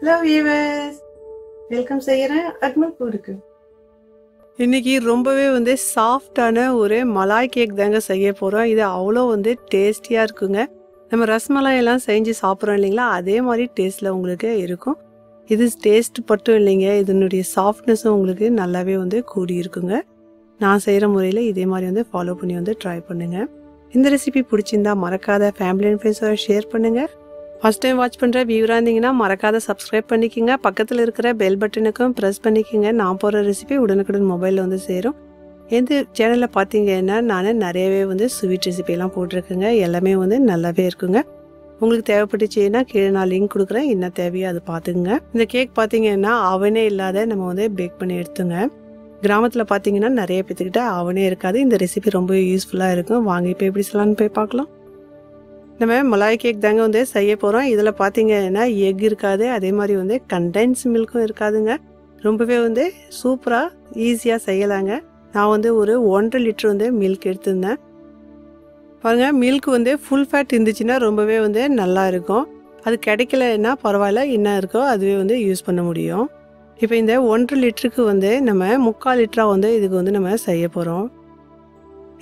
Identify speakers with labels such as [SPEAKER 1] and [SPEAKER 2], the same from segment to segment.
[SPEAKER 1] Hello viewers, welcome செய்யறேன் அக்மல் கூடுக்கு. இன்னைக்கு ரொம்பவே சாஃப்டான ஒரு மலாய் கேக் தாங்க செய்ய போறோம். இது அவ்வளோ டேஸ்டியா இருக்குங்க. நம்ம ரஸ்மலாய் எல்லாம் செஞ்சு சாப்பிட்றோம் இல்லைங்களா, அதே மாதிரி டேஸ்ட்ல உங்களுக்கு இருக்கும். இது டேஸ்ட் மட்டும் இல்லைங்க, இதனுடைய சாஃப்ட்னஸும் உங்களுக்கு நல்லாவே கூடி இருக்குங்க. நான் செய்கிற முறையில் இதே மாதிரி ஃபாலோ பண்ணி ட்ரை பண்ணுங்க. இந்த ரெசிபி பிடிச்சிருந்தா மறக்காத ஃபேமிலி அண்ட் ஃப்ரெண்ட்ஸோட ஷேர் பண்ணுங்க. ஃபர்ஸ்ட் டைம் வாட்ச் பண்ணுற வியூவராக இருந்தீங்கன்னா மறக்காத சப்ஸ்கிரைப் பண்ணிக்கோங்க. பக்கத்தில் இருக்கிற பெல் பட்டனுக்கும் ப்ரெஸ் பண்ணிக்கோங்க. நான் போகிற ரெசிபி உடனுக்குடன் மொபைலில் சேரும். எந்த சேனலில் பார்த்தீங்கன்னா நான் நிறையவே ஸ்வீட் ரெசிபியெல்லாம் போட்டிருக்கேங்க. எல்லாமே நல்லாவே இருக்குங்க. உங்களுக்கு தேவைப்பட்டுச்சுன்னா கீழே நான் லிங்க் கொடுக்குறேன், என்ன தேவையோ அதை பார்த்துக்குங்க. இந்த கேக் பார்த்தீங்கன்னா அவனே இல்லாத நம்ம பேக் பண்ணி எடுத்துங்க. கிராமத்தில் பார்த்தீங்கன்னா நிறைய பேத்துக்கிட்ட அவனே இருக்காது. இந்த ரெசிபி ரொம்ப யூஸ்ஃபுல்லாக இருக்கும். வாங்க இப்போ எப்படி சொல்லலான்னு போய் பார்க்கலாம். நம்ம மலாய் கேக் தாங்க செய்ய போகிறோம். இதில் பார்த்தீங்கன்னா எக் இருக்காது, அதே மாதிரி கண்டென்ஸ் மில்க்கும் இருக்காதுங்க. ரொம்பவே சூப்பராக ஈஸியாக செய்யலாங்க. நான் ஒரு 1.5 லிட்டர் மில்க் எடுத்திருந்தேன். பாருங்கள், மில்க் ஃபுல் ஃபேட் இருந்துச்சுன்னா ரொம்பவே நல்லா இருக்கும். அது கிடைக்கலன்னா பரவாயில்ல, என்ன இருக்கோ அதுவே யூஸ் பண்ண முடியும். இப்போ இந்த 1.5 லிட்டருக்கு நம்ம 3/4 லிட்டராக இதுக்கு நம்ம செய்ய போகிறோம்.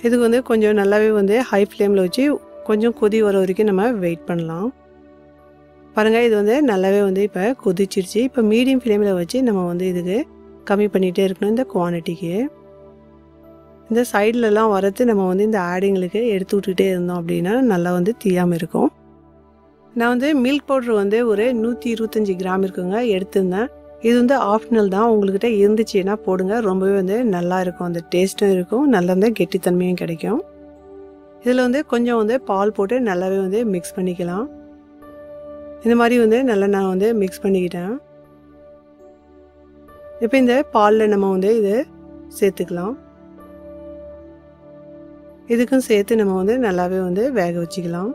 [SPEAKER 1] இதுக்கு கொஞ்சம் நல்லாவே ஹை ஃப்ளேமில் வச்சு கொஞ்சம் கொதி வர வரைக்கும் நம்ம வெயிட் பண்ணலாம். பாருங்கள், இது நல்லாவே இப்போ கொதிச்சிருச்சு. இப்போ மீடியம் ஃப்ளேமில் வச்சு நம்ம இதுக்கு கம்மி பண்ணிகிட்டே இருக்கணும். இந்த குவான்டிட்டிக்கு இந்த சைட்லலாம் வரது நம்ம இந்த ஆடிங்களுக்கு எடுத்து விட்டுக்கிட்டே இருந்தோம் அப்படின்னா நல்லா தீயாமல் இருக்கும். நான் மில்க் பவுட்ரு ஒரு 125 கிராம் இருக்குங்க எடுத்திருந்தேன். இது ஆப்ஷனல் தான், உங்கள்கிட்ட இருந்துச்சுன்னா போடுங்க. ரொம்பவே நல்லா இருக்கும், அந்த டேஸ்ட்டும் இருக்கும், நல்லா கெட்டித்தன்மையும் கிடைக்கும். இதில் கொஞ்சம் பால் போட்டு நல்லாவே மிக்ஸ் பண்ணிக்கலாம். இந்த மாதிரி நல்லா நான் மிக்ஸ் பண்ணிக்கிட்டேன். இப்போ இந்த பாலில் நம்ம இது சேர்த்துக்கலாம். இதுக்கும் சேர்த்து நம்ம நல்லாவே வேக வச்சுக்கலாம்.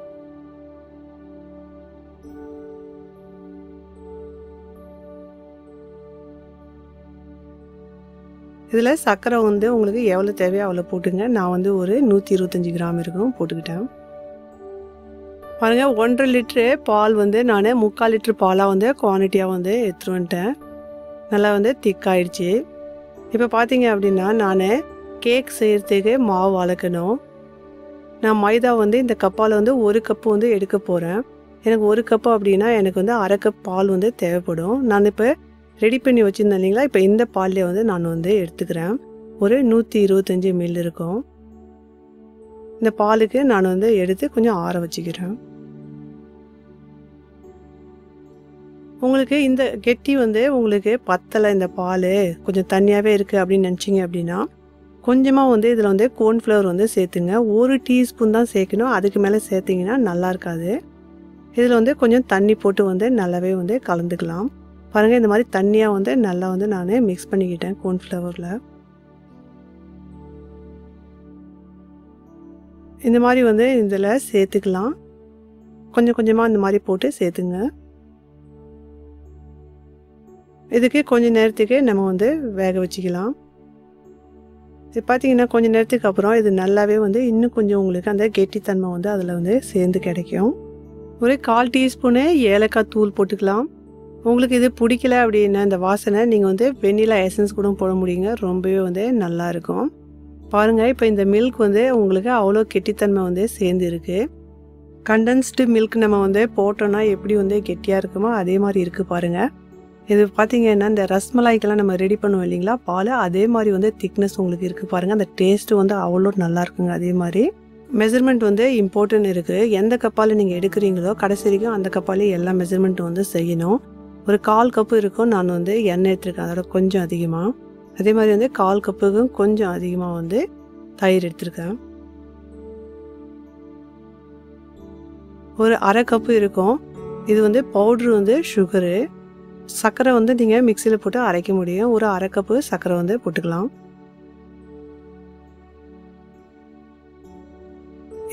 [SPEAKER 1] இதில் சர்க்கரை உங்களுக்கு எவ்வளோ தேவையோ அவ்வளோ போட்டுங்க. நான் ஒரு 125 கிராம் இருக்கும் போட்டுக்கிட்டேன். பாருங்கள், 1.5 லிட்ரு பால் நான் 3/4 லிட்டர் பாலாக குவான்டிட்டியாக எடுத்துகிட்டு வந்துட்டேன். நல்லா திக்காயிடுச்சு. இப்போ பார்த்தீங்க அப்படின்னா நான் கேக் செய்கிறதுக்கு மாவு வளர்க்கணும். நான் மைதா இந்த கப்பால் 1 கப்பு எடுக்க போகிறேன். எனக்கு 1 கப்பு அப்படின்னா எனக்கு 1/2 கப் பால் தேவைப்படும். நான் இப்போ ரெடி பண்ணி வச்சுருந்தேன் இல்லைங்களா, இப்போ இந்த பால்லே நான் எடுத்துக்கிறேன். ஒரு 125 ml இருக்கும். இந்த பாலுக்கு நான் எடுத்து கொஞ்சம் ஆற வச்சுக்கிறேன். உங்களுக்கு இந்த கெட்டி உங்களுக்கு பத்தலை, இந்த பால் கொஞ்சம் தண்ணியாகவே இருக்குது அப்படின்னு நினச்சிங்க அப்படின்னா கொஞ்சமாக இதில் கோர்ன்ஃப்ளவர் சேர்த்துங்க. 1 டீஸ்பூன் தான் சேர்க்கணும், அதுக்கு மேலே சேர்த்திங்கன்னா நல்லா இருக்காது. இதில் கொஞ்சம் தண்ணி போட்டு நல்லாவே கலந்துக்கலாம். பாருங்கள், இந்த மாதிரி தண்ணியாக நல்லா நான் மிக்ஸ் பண்ணிக்கிட்டேன் கோர்ன்ஃப்ளவரில். இந்த மாதிரி இதில் சேர்த்துக்கலாம். கொஞ்சம் கொஞ்சமாக இந்த மாதிரி போட்டு சேர்த்துங்க. இதுக்கு கொஞ்சம் நேரத்துக்கு நம்ம வேக வச்சுக்கலாம். இது பார்த்தீங்கன்னா கொஞ்சம் நேரத்துக்கு அப்புறம் இது நல்லாவே இன்னும் கொஞ்சம் உங்களுக்கு அந்த கெட்டித்தன்மை அதில் சேர்ந்து கிடைக்கும். ஒரு 1/4 டீஸ்பூனு ஏலக்காய் தூள் போட்டுக்கலாம். உங்களுக்கு இது பிடிக்கல அப்படின்னா இந்த வாசனை நீங்கள் வெண்ணிலா எசன்ஸ் கூட போட முடியுங்க. ரொம்பவே நல்லா இருக்கும். பாருங்கள், இப்போ இந்த மில்க் உங்களுக்கு அவ்வளோ கெட்டித்தன்மை சேர்ந்து இருக்குது. கண்டென்ஸ்டு மில்க் நம்ம போட்டோன்னா எப்படி கெட்டியாக இருக்குமோ அதே மாதிரி இருக்குது பாருங்கள். இது பார்த்தீங்கன்னா இந்த ரஸ்மலாய்க்கெல்லாம் நம்ம ரெடி பண்ணுவோம் இல்லைங்களா பால், அதே மாதிரி திக்னஸ் உங்களுக்கு இருக்குது பாருங்கள். அந்த டேஸ்ட்டு அவ்வளோ நல்லா இருக்குங்க. அதே மாதிரி மெஷர்மெண்ட் இம்பார்ட்டன்ட் இருக்குது. எந்த கப்பால் நீங்கள் எடுக்கிறீங்களோ கடைசி வரைக்கும் அந்த கப்பாலே எல்லா மெஷர்மெண்ட்டும் செய்யணும். ஒரு 1/4 கப்பு இருக்கும் நான் எண்ணெய் எடுத்துருக்கேன், அதோட கொஞ்சம் அதிகமாக. அதே மாதிரி 1/4 கப்புக்கும் கொஞ்சம் அதிகமாக தயிர் எடுத்துருக்கேன். ஒரு 1/2 கப்பு இருக்கும். இது பவுட்ரு சுகரு. சர்க்கரை நீங்கள் மிக்சியில் போட்டு அரைக்க முடியும். ஒரு 1/2 கப்பு சர்க்கரை போட்டுக்கலாம்.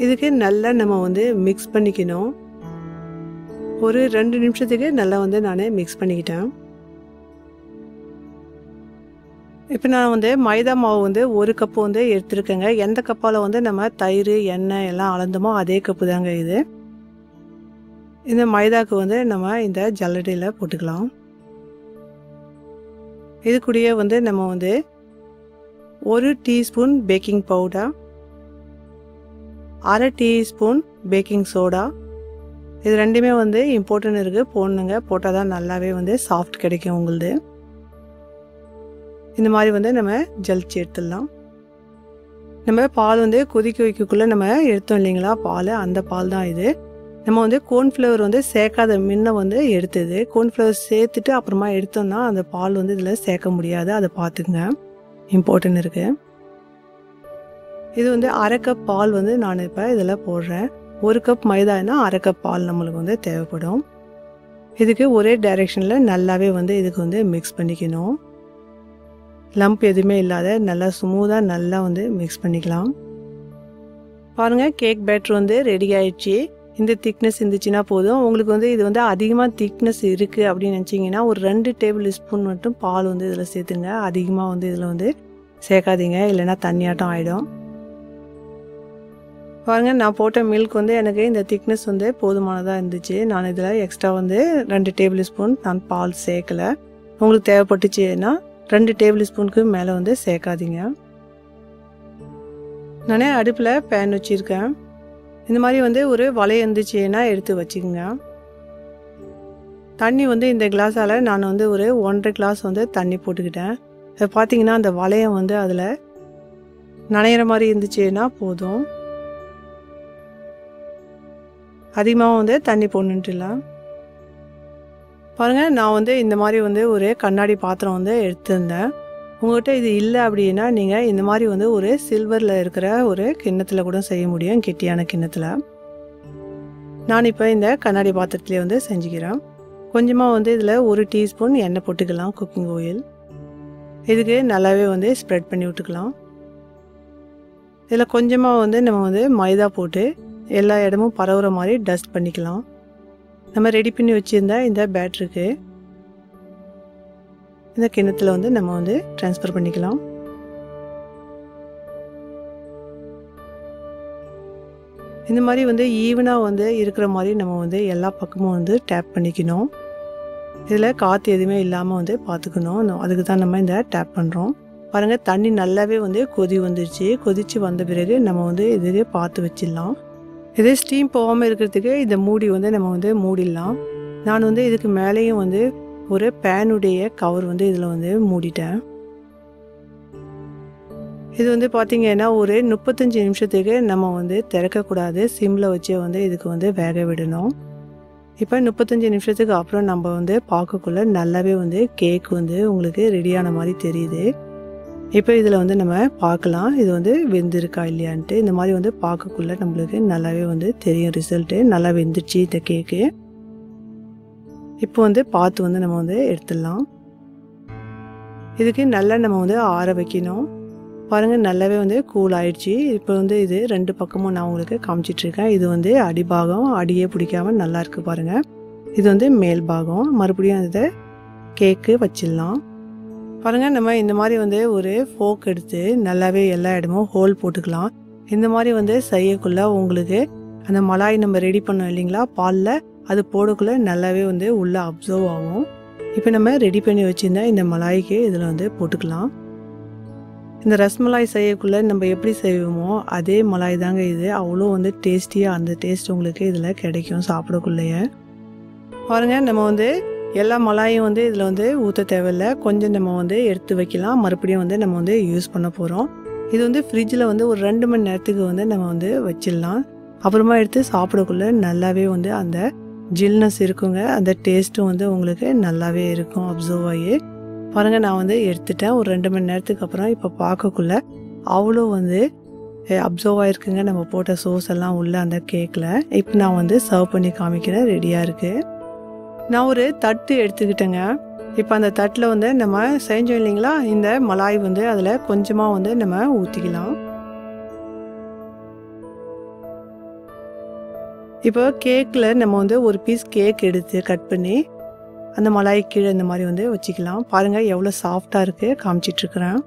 [SPEAKER 1] இதுக்கு நல்லா நம்ம மிக்ஸ் பண்ணிக்கணும். ஒரு 2 நிமிஷத்துக்கு நல்லா நான் மிக்ஸ் பண்ணிக்கிட்டேன். இப்போ நான் மைதா மாவு 1 கப்பு எடுத்துருக்கேங்க. எந்த கப்பால் நம்ம தயிர் எண்ணெய் எல்லாம் அளந்தோமோ அதே கப்பு தாங்க இது. இந்த மைதாக்கு நம்ம இந்த ஜல்லடையில் போட்டுக்கலாம். இது கூடயே வந்து நம்ம வந்து 1 teaspoon baking powder, 1/2 teaspoon baking soda, இது ரெண்டுமே வந்து இம்பார்ட்டன்ட் இருக்குது, போடணுங்க. போட்டால் தான் நல்லாவே வந்து சாஃப்ட் கிடைக்கும் உங்களுது. இந்த மாதிரி வந்து நம்ம ஜலிச்சு எடுத்துடலாம். நம்ம பால் வந்து கொதிக்க வைக்கக்குள்ளே நம்ம எடுத்தோம் இல்லைங்களா பால், அந்த பால் தான் இது. நம்ம வந்து கோர்ன்ஃப்ளவர் வந்து சேர்க்காத முன்ன வந்து எடுத்தது. கோர்ன்ஃப்ளவர் சேர்த்துட்டு அப்புறமா எடுத்தோம்னா அந்த பால் வந்து இதில் சேர்க்க முடியாது, அதை பார்த்துக்குங்க, இம்பார்ட்டன்ட் இருக்குது. இது வந்து 1/2 கப் பால் வந்து நான் இப்போ இதில் போடுறேன். 1 கப் மைதானா 1/2 கப் பால் நம்மளுக்கு வந்து தேவைப்படும். இதுக்கு ஒரே டைரெக்ஷனில் நல்லாவே வந்து இதுக்கு வந்து மிக்ஸ் பண்ணிக்கணும். லம்ப் எதுவுமே இல்லாத நல்லா ஸ்மூத்தாக நல்லா வந்து மிக்ஸ் பண்ணிக்கலாம். பாருங்கள், கேக் பேட்டர் வந்து ரெடி ஆயிடுச்சு. இந்த திக்னஸ் இருந்துச்சுன்னா போதும். உங்களுக்கு வந்து இது வந்து அதிகமாக திக்னஸ் இருக்குது அப்படின்னு நினச்சிங்கன்னா ஒரு 2 டேபிள் ஸ்பூன் மட்டும் பால் வந்து இதில் சேர்த்துங்க. அதிகமாக வந்து இதில் வந்து சேர்க்காதீங்க, இல்லைன்னா தண்ணியாட்டம் ஆகிடும். பாருங்கள், நான் போட்ட மில்க் வந்து எனக்கு இந்த திக்னஸ் வந்து போதுமானதாக இருந்துச்சு. நான் இதில் எக்ஸ்ட்ரா வந்து 2 டேபிள் ஸ்பூன் நான் பால் சேர்க்கலை. உங்களுக்கு தேவைப்பட்டுச்சுன்னா 2 டேபிள் ஸ்பூனுக்கு மேலே வந்து சேர்க்காதீங்க. நானே அடுப்பில் பேன் வச்சுருக்கேன். இந்த மாதிரி வந்து ஒரு வலை இருந்துச்சுன்னா எடுத்து வச்சுக்கோங்க. தண்ணி வந்து இந்த கிளாஸால் நான் வந்து ஒரு 1.5 கிளாஸ் வந்து தண்ணி போட்டுக்கிட்டேன். அதை பார்த்தீங்கன்னா அந்த வளையம் வந்து அதில் நனையிற மாதிரி இருந்துச்சுன்னா போதும். அதிகமாக வந்து தண்ணி போடணுன்ட்டுல. பாருங்கள், நான் வந்து இந்த மாதிரி வந்து ஒரு கண்ணாடி பாத்திரம் வந்து எடுத்திருந்தேன். உங்கள்கிட்ட இது இல்லை அப்படின்னா நீங்கள் இந்த மாதிரி வந்து ஒரு சில்வரில் இருக்கிற ஒரு கிண்ணத்தில் கூட செய்ய முடியும், கெட்டியான கிண்ணத்தில். நான் இப்போ இந்த கண்ணாடி பாத்திரத்துலேயே வந்து செஞ்சுக்கிறேன். கொஞ்சமாக வந்து இதில் 1 டீஸ்பூன் எண்ணெய் போட்டுக்கலாம், குக்கிங் ஆயில். இதுக்கு நல்லாவே வந்து ஸ்ப்ரெட் பண்ணி விட்டுக்கலாம். இதில் கொஞ்சமாக வந்து நம்ம வந்து மைதா போட்டு எல்லா இடமும் பரவுற மாதிரி டஸ்ட் பண்ணிக்கலாம். நம்ம ரெடி பண்ணி வச்சுருந்தா இந்த பேட்டருக்கு இந்த கிண்ணத்தில் வந்து நம்ம வந்து ட்ரான்ஸ்ஃபர் பண்ணிக்கலாம். இந்த மாதிரி வந்து ஈவனாக வந்து இருக்கிற மாதிரி நம்ம வந்து எல்லா பக்கமும் வந்து டேப் பண்ணிக்கணும். இதில் காற்று எதுவுமே இல்லாமல் வந்து பார்த்துக்கணும். அதுக்கு தான் நம்ம இந்த டேப் பண்ணுறோம். பாருங்கள், தண்ணி நல்லாவே வந்து கொதி வந்துருச்சு. கொதித்து வந்த பிறகு நம்ம வந்து இதுக்கு பார்த்து வச்சிடலாம். இதே ஸ்டீம் போகாமல் இருக்கிறதுக்கு இந்த மூடி வந்து நம்ம வந்து மூடிடலாம். நான் வந்து இதுக்கு மேலேயும் வந்து ஒரு பேனுடைய கவர் வந்து இதில் வந்து மூடிட்டேன். இது வந்து பார்த்திங்கன்னா ஒரு 35 நிமிஷத்துக்கு நம்ம வந்து திறக்கக்கூடாது, சிம்மில் வச்சே வந்து இதுக்கு வந்து வேக விடணும். இப்போ 35 நிமிஷத்துக்கு அப்புறம் நம்ம வந்து பார்க்கக்குள்ள நல்லாவே வந்து கேக் வந்து உங்களுக்கு ரெடியான மாதிரி தெரியுது. இப்போ இதில் வந்து நம்ம பார்க்கலாம் இது வந்து வெந்திருக்கா இல்லையான்ட்டு. இந்த மாதிரி வந்து பார்க்கக்குள்ள நம்மளுக்கு நல்லாவே வந்து தெரியும் ரிசல்ட்டு. நல்லா வெந்துருச்சு இந்த கேக்கு. இப்போ வந்து பார்த்து வந்து நம்ம வந்து எடுத்துடலாம். இதுக்கு நல்லா நம்ம வந்து ஆற வைக்கணும். பாருங்கள், நல்லாவே வந்து கூல் ஆயிடுச்சு. இப்போ வந்து இது 2 பக்கமும் நான் உங்களுக்கு காமிச்சிட்ருக்கேன். இது வந்து அடிபாகம், அடியே பிடிக்காமல் நல்லா இருக்குது பாருங்கள். இது வந்து மேல் பாகம். மறுபடியும் இதை கேக்கு வச்சிடலாம். பாருங்கள், நம்ம இந்த மாதிரி வந்து ஒரு ஃபோக் எடுத்து நல்லாவே எல்லா இடமும் ஹோல் போட்டுக்கலாம். இந்த மாதிரி வந்து செய்யக்குள்ள உங்களுக்கு அந்த மலாய் நம்ம ரெடி பண்ணோம் இல்லைங்களா பாலில், அது போடக்குள்ளே நல்லாவே வந்து உள்ளே அப்சர்வ் ஆகும். இப்போ நம்ம ரெடி பண்ணி வச்சுருந்தா இந்த மலாய்க்கு இதில் வந்து போட்டுக்கலாம். இந்த ரஸ்மலாய் செய்யக்குள்ளே நம்ம எப்படி செய்வோமோ அதே மலாய் தாங்க இது. அவ்வளோ வந்து டேஸ்டியாக அந்த டேஸ்ட் உங்களுக்கு இதில் கிடைக்கும் சாப்பிடக்குள்ளேயே. பாருங்கள், நம்ம வந்து எல்லா மலாயும் வந்து இதில் வந்து ஊற்ற தேவையில்லை. கொஞ்சம் நம்ம வந்து எடுத்து வைக்கலாம். மறுபடியும் வந்து நம்ம வந்து யூஸ் பண்ண போகிறோம். இது வந்து ஃப்ரிட்ஜில் வந்து ஒரு 2 மணி நேரத்துக்கு வந்து நம்ம வந்து வச்சிடலாம். அப்புறமா எடுத்து சாப்பிடக்குள்ள நல்லாவே வந்து அந்த ஜில்னஸ் இருக்குங்க. அந்த டேஸ்ட்டும் வந்து உங்களுக்கு நல்லாவே இருக்கும் அப்சர்வ் ஆகி. பாருங்கள், நான் வந்து எடுத்துட்டேன் ஒரு 2 மணி நேரத்துக்கு அப்புறம். இப்போ பார்க்கக்குள்ள அவ்வளோ வந்து அப்சர்வ் ஆகிருக்குங்க நம்ம போட்ட சோஸ் எல்லாம் உள்ள அந்த கேக்கில். இப்போ நான் வந்து சர்வ் பண்ணி காமிக்கிறேன். ரெடியாக இருக்குது. நான் ஒரு தட்டு எடுத்துக்கிட்டேங்க. இப்போ அந்த தட்டில் வந்து நம்ம செஞ்சோம் இல்லைங்களா இந்த மலாய் வந்து அதில் கொஞ்சமாக வந்து நம்ம ஊற்றிக்கலாம். இப்போ கேக்கில் நம்ம வந்து ஒரு பீஸ் கேக் எடுத்து கட் பண்ணி அந்த மலாய் கீழே இந்த மாதிரி வந்து வச்சுக்கலாம். பாருங்கள் எவ்வளோ சாஃப்டாக இருக்குது, காமிச்சிட்ருக்குறேன்.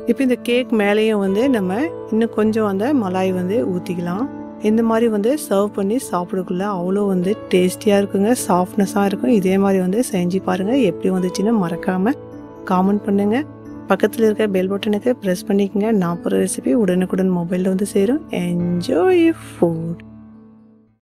[SPEAKER 1] இப்போ இந்த கேக் மேலேயும் வந்து நம்ம இன்னும் கொஞ்சம் அந்த மலாய் வந்து ஊற்றிக்கலாம். இந்த மாதிரி வந்து சர்வ் பண்ணி சாப்பிடக்குள்ள அவ்வளோ வந்து டேஸ்டியாக இருக்குங்க, சாஃப்ட்னஸாக இருக்கும். இதே மாதிரி வந்து செஞ்சு பாருங்கள். எப்படி வந்துச்சுன்னு மறக்காமல் காமெண்ட் பண்ணுங்கள். பக்கத்தில் இருக்க பெல் பட்டனுக்கு ப்ரெஸ் பண்ணிக்கோங்க. நான் போகிற ரெசிபி உடனுக்குடன் மொபைலில் வந்து சேரும். Enjoy food.